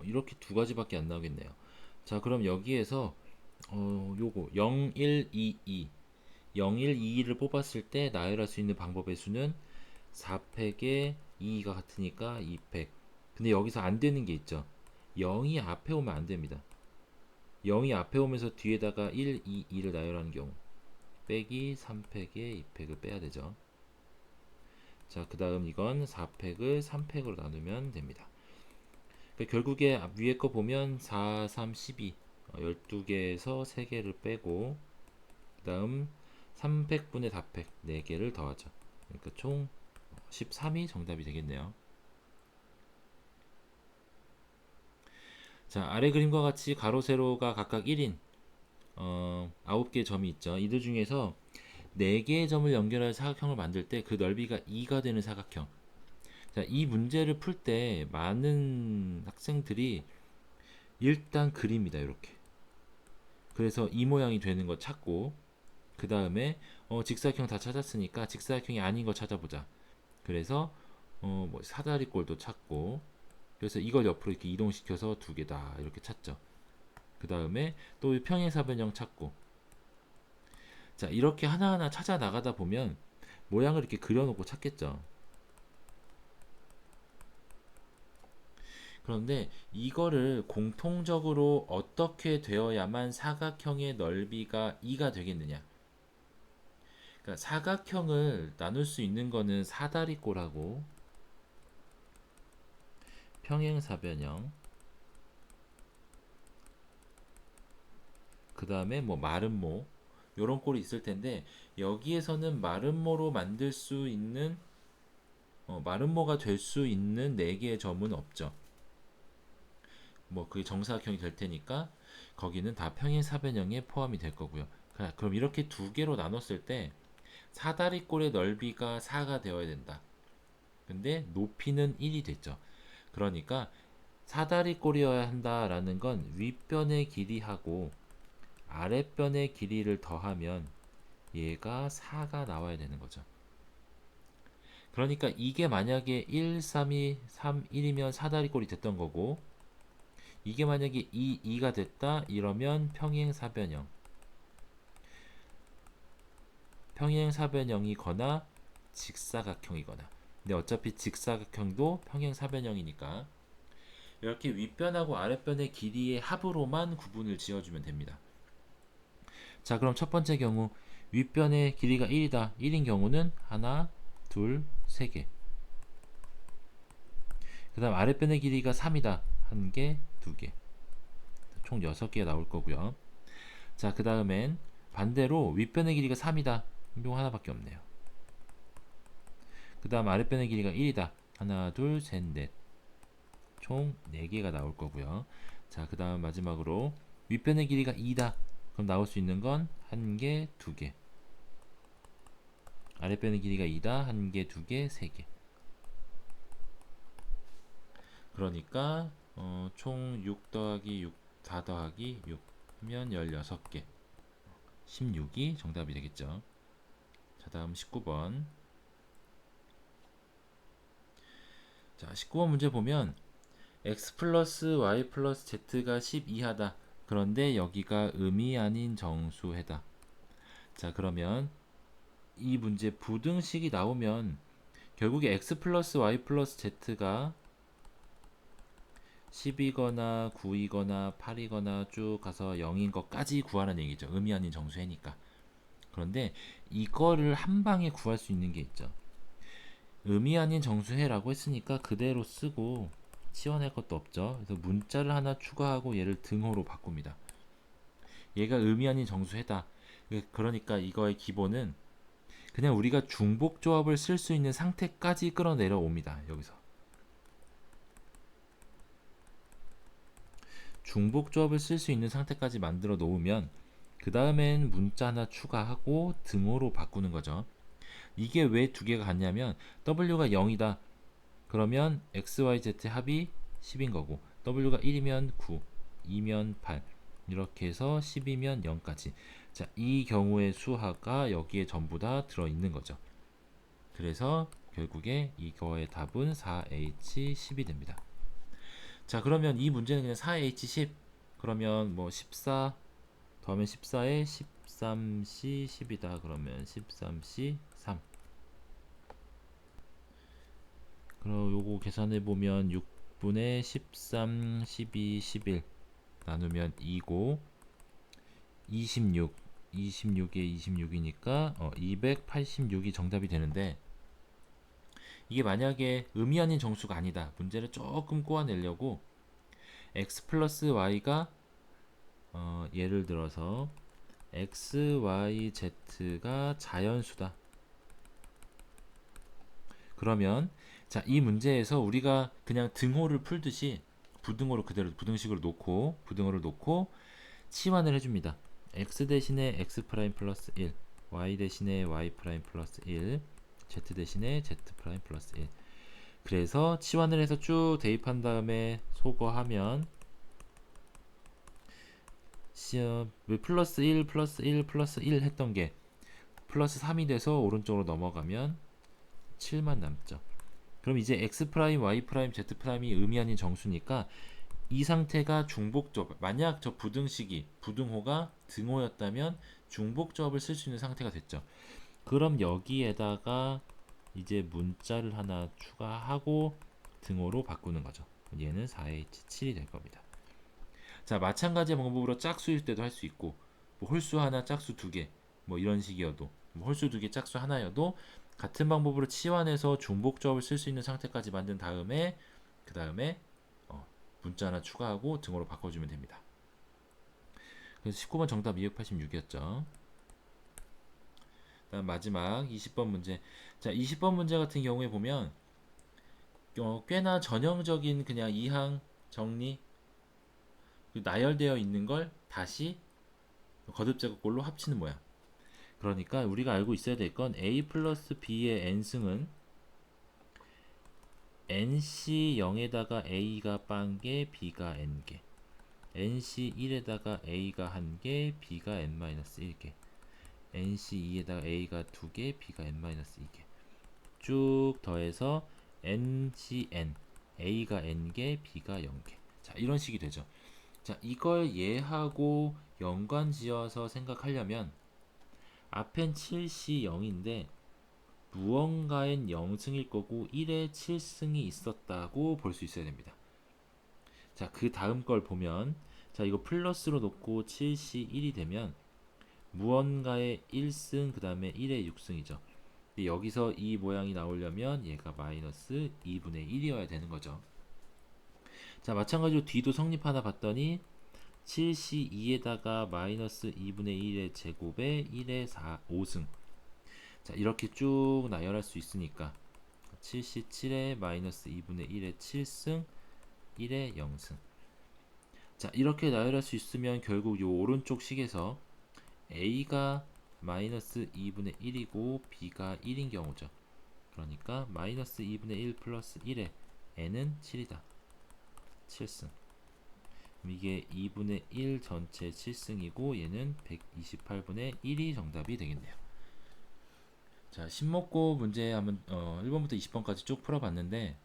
이렇게 두 가지밖에 안 나오겠네요. 자, 그럼 여기에서 요거 0, 1, 2, 2 0, 1, 2를 뽑았을 때 나열할 수 있는 방법의 수는 4팩에 2가 같으니까 2팩. 근데 여기서 안 되는 게 있죠. 0이 앞에 오면 안 됩니다. 0이 앞에 오면서 뒤에다가 1, 2, 2를 나열하는 경우 빼기 3팩에 2팩을 빼야 되죠. 자, 그 다음 이건 4팩을 3팩으로 나누면 됩니다. 그러니까 결국에 위에 거 보면 4, 3, 12 12개에서 3개를 빼고 그 다음 300분의 4팩 4개를 더하죠. 그러니까 총 13이 정답이 되겠네요. 자, 아래 그림과 같이 가로 세로가 각각 1인 9개의 점이 있죠. 이들 중에서 4개의 점을 연결할 사각형을 만들 때 그 넓이가 2가 되는 사각형. 자, 이 문제를 풀 때 많은 학생들이 일단 그립니다. 이렇게. 그래서 이 모양이 되는 거 찾고 그 다음에 직사각형 다 찾았으니까 직사각형이 아닌 거 찾아보자. 그래서 뭐 사다리꼴도 찾고 그래서 이걸 옆으로 이렇게 이동시켜서 두 개다 이렇게 찾죠. 그 다음에 또 평행사변형 찾고 자, 이렇게 하나하나 찾아 나가다 보면 모양을 이렇게 그려놓고 찾겠죠. 그런데 이거를 공통적으로 어떻게 되어야만 사각형의 넓이가 2가 되겠느냐. 그러니까 사각형을 나눌 수 있는 거는 사다리꼴하고 평행사변형, 그 다음에 뭐 마름모 요런 꼴이 있을 텐데 여기에서는 마름모로 만들 수 있는 마름모가 될 수 있는 4개의 점은 없죠. 뭐 그게 정사각형이 될 테니까 거기는 다 평행사변형에 포함이 될 거고요. 그럼 이렇게 두 개로 나눴을 때 사다리꼴의 넓이가 4가 되어야 된다. 근데 높이는 1이 됐죠. 그러니까 사다리꼴이어야 한다라는 건 윗변의 길이하고 아랫변의 길이를 더하면 얘가 4가 나와야 되는 거죠. 그러니까 이게 만약에 1, 3, 2, 3, 1이면 사다리꼴이 됐던 거고 이게 만약에 2, 2가 됐다 이러면 평행사변형이거나 직사각형이거나 근데 어차피 직사각형도 평행사변형이니까 이렇게 윗변하고 아랫변의 길이의 합으로만 구분을 지어주면 됩니다. 자, 그럼 첫 번째 경우 윗변의 길이가 1이다. 1인 경우는 하나, 둘, 세 개. 그 다음 아랫변의 길이가 3이다. 한 개, 두 개. 총 6개가 나올 거고요. 자, 그 다음엔 반대로 윗변의 길이가 3이다. 이거 하나밖에 없네요. 그 다음 아랫변의 길이가 1이다. 하나, 둘, 셋, 넷. 총 4개가 나올 거고요. 자, 그 다음 마지막으로 윗변의 길이가 2다. 그럼 나올 수 있는 건 한 개, 두 개. 아랫변의 길이가 2다. 한 개, 두 개, 세 개. 그러니까 총 6 더하기 6, 4 더하기 6 하면 16개. 16이 정답이 되겠죠. 자, 다음 19번. 자, 19번 문제 보면 x 플러스 y 플러스 z가 10 이하다. 그런데 여기가 음이 아닌 정수해다. 자, 그러면 이 문제 부등식이 나오면 결국에 x 플러스 y 플러스 z가 10이거나 9이거나 8이거나 쭉 가서 0인 것까지 구하는 얘기죠. 음이 아닌 정수해니까. 그런데 이거를 한 방에 구할 수 있는 게 있죠. 음이 아닌 정수해라고 했으니까 그대로 쓰고 치워낼 것도 없죠. 그래서 문자를 하나 추가하고 얘를 등호로 바꿉니다. 얘가 음이 아닌 정수해다. 그러니까 이거의 기본은 그냥 우리가 중복 조합을 쓸 수 있는 상태까지 끌어내려 옵니다. 여기서 중복 조합을 쓸 수 있는 상태까지 만들어 놓으면 그 다음엔 문자 하나 추가하고 등호로 바꾸는 거죠. 이게 왜 두 개가 같냐면 W가 0이다. 그러면 X, Y, Z 합이 10인 거고 W가 1이면 9, 2면 8 이렇게 해서 10이면 0까지. 자, 이 경우의 수하가 여기에 전부 다 들어있는 거죠. 그래서 결국에 이거의 답은 4H10이 됩니다. 자, 그러면 이 문제는 그냥 4H10 그러면 뭐 14 더하면 14에 13C 10이다. 그러면 13C 3. 그럼 요거 계산해 보면 6분의 13, 12, 11 나누면 2고 26, 26에 26이니까 286이 정답이 되는데 이게 만약에 음이 아닌 정수가 아니다. 문제를 조금 꼬아내려고 x 플러스 y가 예를 들어서 x, y, z가 자연수다. 그러면 자, 이 문제에서 우리가 그냥 등호를 풀듯이 부등호를 그대로 부등식으로 놓고 부등호를 놓고 치환을 해줍니다. x 대신에 x 프라임 플러스 1, y 대신에 y 프라임 플러스 1, z 대신에 z 프라임 플러스 1. 그래서 치환을 해서 쭉 대입한 다음에 소거하면 플러스 1 플러스 1 플러스 1 했던 게 플러스 3이 돼서 오른쪽으로 넘어가면 7만 남죠. 그럼 이제 x 프라임, y 프라임, z 프라임이 의미 아닌 정수니까 이 상태가 중복조합. 만약 저 부등식이 부등호가 등호였다면 중복조합을 쓸 수 있는 상태가 됐죠. 그럼 여기에다가 이제 문자를 하나 추가하고 등호로 바꾸는 거죠. 얘는 4H7이 될 겁니다. 자, 마찬가지 방법으로 짝수일 때도 할 수 있고 뭐 홀수 하나, 짝수 두 개, 뭐 이런 식이어도 뭐 홀수 두 개, 짝수 하나여도 같은 방법으로 치환해서 중복 조합을 쓸 수 있는 상태까지 만든 다음에 그 다음에 문자 하나 추가하고 등호로 바꿔주면 됩니다. 그래서 19번 정답 286이었죠. 다음 마지막 20번 문제. 자, 20번 문제 같은 경우에 보면 꽤나 전형적인 그냥 이항 정리 나열되어 있는 걸 다시 거듭 제곱꼴로 합치는 모양. 그러니까 우리가 알고 있어야 될 건 a 플러스 b의 n승은 nc 0에다가 a가 빵개, b가 n개, nc 1에다가 a가 1개, b가 n-1개, nc 2에다가 a가 2개, b가 n-2개 쭉 더해서 ncn, a가 n개, b가 0개. 자, 이런 식이 되죠. 자, 이걸 얘하고 연관 지어서 생각하려면 앞엔 7C 0인데 무언가엔 0승일 거고 1에 7승이 있었다고 볼 수 있어야 됩니다. 자, 그 다음 걸 보면 자, 이거 플러스로 놓고 7C 1이 되면 무언가의 1승 그 다음에 1의 6승이죠. 근데 여기서 이 모양이 나오려면 얘가 마이너스 2분의 1이어야 되는 거죠. 자, 마찬가지로 뒤도 성립하나 봤더니 7C2에다가 마이너스 2분의 1의 제곱에 1의 5승. 자, 이렇게 쭉 나열할 수 있으니까 7C7에 마이너스 2분의 1의 7승, 1의 0승. 자, 이렇게 나열할 수 있으면 결국 요 오른쪽 식에서 A가 마이너스 2분의 1이고 B가 1인 경우죠. 그러니까 마이너스 2분의 1 플러스 1에 N은 7이다. 7승. 이게 2분의 1 전체 7승이고 얘는 128분의 1이 정답이 되겠네요. 자, 신목고 문제 한번 1번부터 20번까지 쭉 풀어봤는데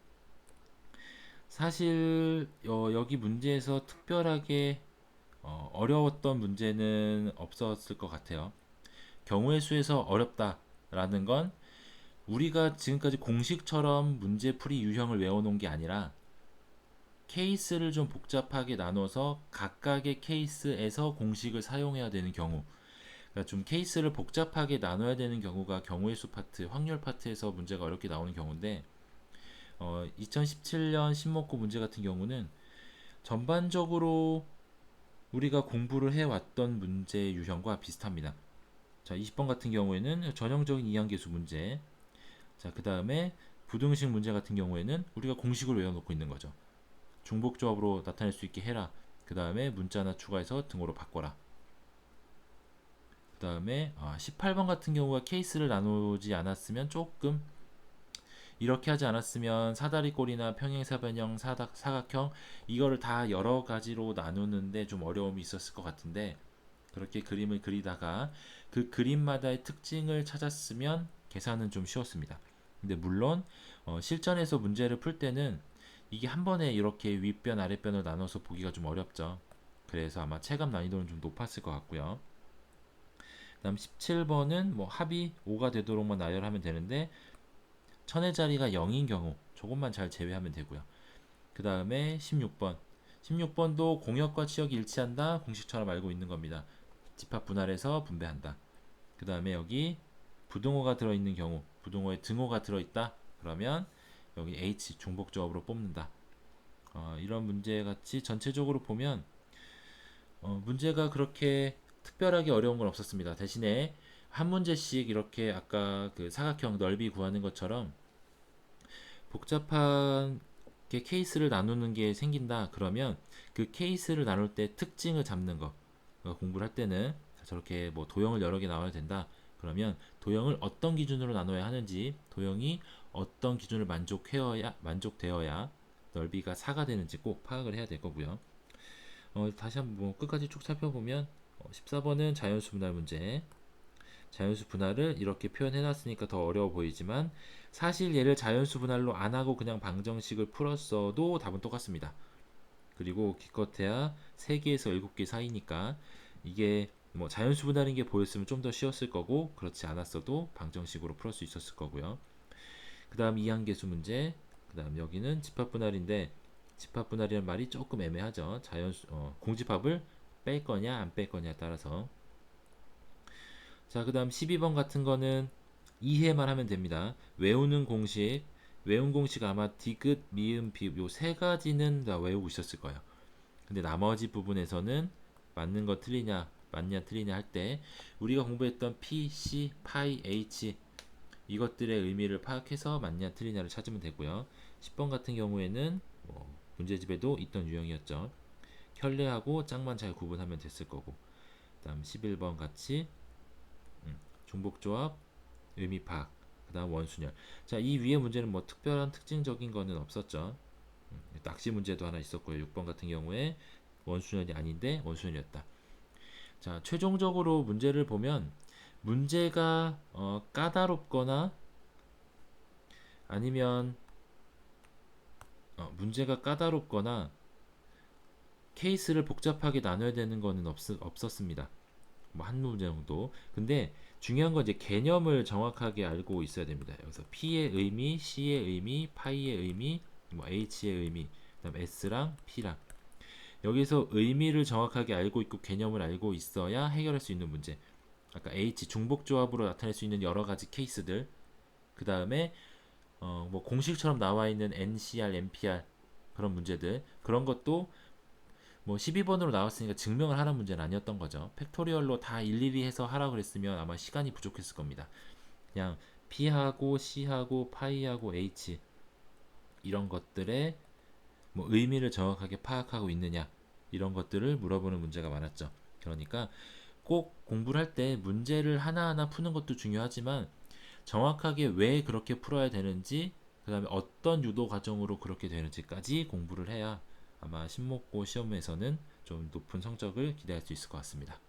사실 여기 문제에서 특별하게 어려웠던 문제는 없었을 것 같아요. 경우의 수에서 어렵다라는 건 우리가 지금까지 공식처럼 문제풀이 유형을 외워놓은 게 아니라 케이스를 좀 복잡하게 나눠서 각각의 케이스에서 공식을 사용해야 되는 경우, 그러니까 좀 케이스를 복잡하게 나눠야 되는 경우가 경우의 수 파트, 확률 파트에서 문제가 어렵게 나오는 경우인데 2017년 신목고 문제 같은 경우는 전반적으로 우리가 공부를 해왔던 문제 유형과 비슷합니다. 자, 20번 같은 경우에는 전형적인 이항계수 문제. 자, 그 다음에 부등식 문제 같은 경우에는 우리가 공식을 외워놓고 있는 거죠. 중복조합으로 나타낼 수 있게 해라. 그 다음에 문자 하나 추가해서 등호로 바꿔라. 그 다음에 18번 같은 경우가 케이스를 나누지 않았으면 조금 이렇게 하지 않았으면 사다리꼴이나 평행사변형, 사각형 이거를 다 여러 가지로 나누는데 좀 어려움이 있었을 것 같은데 그렇게 그림을 그리다가 그 그림마다의 특징을 찾았으면 계산은 좀 쉬웠습니다. 근데 물론 실전에서 문제를 풀 때는 이게 한 번에 이렇게 윗변 아랫변을 나눠서 보기가 좀 어렵죠. 그래서 아마 체감 난이도는 좀 높았을 것 같고요. 다음 17번은 뭐 합이 5가 되도록만 나열하면 되는데 천의 자리가 0인 경우 조금만 잘 제외하면 되고요. 그 다음에 16번 16번도 공역과 치역이 일치한다 공식처럼 알고 있는 겁니다. 집합 분할해서 분배한다. 그 다음에 여기 부등호가 들어있는 경우 부등호에 등호가 들어있다 그러면 여기 H 중복조합으로 뽑는다. 이런 문제 같이 전체적으로 보면 문제가 그렇게 특별하게 어려운 건 없었습니다. 대신에 한 문제씩 이렇게 아까 그 사각형 넓이 구하는 것처럼 복잡한 게 케이스를 나누는 게 생긴다 그러면 그 케이스를 나눌 때 특징을 잡는 거 공부를 할 때는 저렇게 뭐 도형을 여러 개 나와야 된다 그러면 도형을 어떤 기준으로 나눠야 하는지 도형이 어떤 기준을 만족되어야 넓이가 4가 되는지 꼭 파악을 해야 될 거고요. 다시 한번 뭐 끝까지 쭉 살펴보면 14번은 자연수 분할 문제. 자연수 분할을 이렇게 표현해 놨으니까 더 어려워 보이지만 사실 얘를 자연수 분할로 안 하고 그냥 방정식을 풀었어도 답은 똑같습니다. 그리고 기껏해야 3개에서 7개 사이니까 이게 뭐 자연수 분할인 게 보였으면 좀 더 쉬웠을 거고 그렇지 않았어도 방정식으로 풀 수 있었을 거고요. 그 다음 이항계수 문제. 그 다음 여기는 집합분할인데 집합분할이라는 말이 조금 애매하죠. 공집합을 뺄 거냐 안 뺄 거냐에 따라서. 자, 그 다음 12번 같은 거는 이해만 하면 됩니다. 외운 공식 아마 디귿, 미음, 비읍 요 세 가지는 다 외우고 있었을 거예요. 근데 나머지 부분에서는 맞는 거 틀리냐, 맞냐 틀리냐 할 때 우리가 공부했던 P, C, 파이, H 이것들의 의미를 파악해서 맞냐 틀리냐를 찾으면 되고요. 10번 같은 경우에는 문제집에도 있던 유형이었죠. 켤레하고 짝만 잘 구분하면 됐을 거고. 그다음 11번 같이 중복조합, 의미 파악, 그다음 원순열. 자, 이 위에 문제는 뭐 특별한 특징적인 거는 없었죠. 낚시 문제도 하나 있었고요. 6번 같은 경우에 원순열이 아닌데 원순열이었다. 자, 최종적으로 문제를 보면 문제가 까다롭거나 아니면 문제가 까다롭거나 케이스를 복잡하게 나눠야 되는 거는 없었습니다. 뭐 한 문제 정도. 근데 중요한 건 이제 개념을 정확하게 알고 있어야 됩니다. 여기서 P의 의미, C의 의미, 파이의 의미, 뭐 H의 의미, 그다음 S랑 P랑 여기서 의미를 정확하게 알고 있고 개념을 알고 있어야 해결할 수 있는 문제. 아까 H 중복조합으로 나타낼 수 있는 여러 가지 케이스들. 그 다음에 뭐 공식처럼 나와 있는 NCR, NPR 그런 문제들 그런 것도 뭐 12번으로 나왔으니까 증명을 하라는 문제는 아니었던 거죠. 팩토리얼로 다 일일이 해서 하라고 그랬으면 아마 시간이 부족했을 겁니다. 그냥 P하고 C하고 파이하고 H 이런 것들의 뭐 의미를 정확하게 파악하고 있느냐 이런 것들을 물어보는 문제가 많았죠. 그러니까 꼭 공부를 할 때 문제를 하나하나 푸는 것도 중요하지만 정확하게 왜 그렇게 풀어야 되는지 그 다음에 어떤 유도 과정으로 그렇게 되는지까지 공부를 해야 아마 신목고 시험에서는 좀 높은 성적을 기대할 수 있을 것 같습니다.